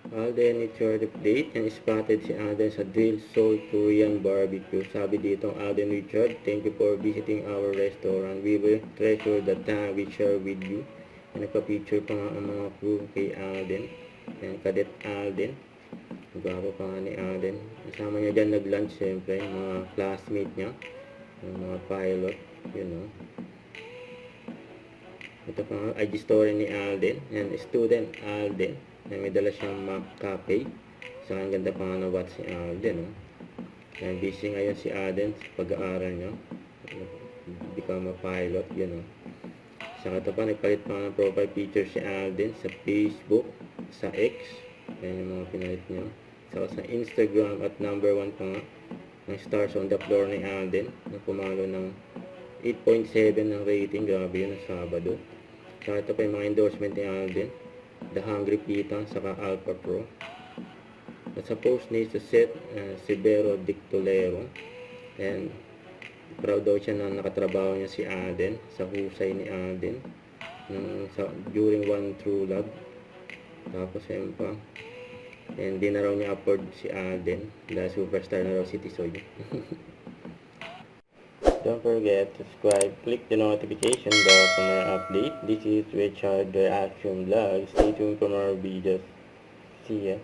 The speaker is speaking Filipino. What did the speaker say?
Alden Richard update and spotted si Alden sa Drill Soul Korean Barbecue. Sabi dito Alden Richard, thank you for visiting our restaurant. We will treasure the time we share with you. And nagpa-picture pa nga ang mga crew kay Alden. And Cadet Alden. Gwapo pa nga ni Alden. Kasama niya dyan nag-lunch siyempre, mga classmate niya. Yung mga pilot, you know. Ito pa nga, IG story ni Alden. And student Alden. Na may dala siyang map copy. Saka ang ganda pa nga ng watch si Alden. And busy ngayon si Alden sa pag-aaral niya. Become a pilot, you know. Saka ito pa, nagpalit pa nga ng profile picture si Alden sa Facebook, sa X. Yan yung mga pinalit niya. Saka sa Instagram at number 1 pa nga ng stars on the floor ni Alden. Na pumalo ng 8.7 ng rating. Grabe yun na Sabado. Saka ito pa yung mga endorsement ni Alden. The Hungry Pitang, saka Alpha Pro. At sa post ni Seth Severo Dictolero. And proud daw siya na nakatrabaho niya si Alden, sa husay ni Alden during One True Love. Tapos yun pa, and di na raw niya afford si Alden dahil superstar na raw si Tisoy. Don't forget to subscribe, click the notification bell for more update. This is Richard Reaction Vlog. Stay tuned for more videos. See ya.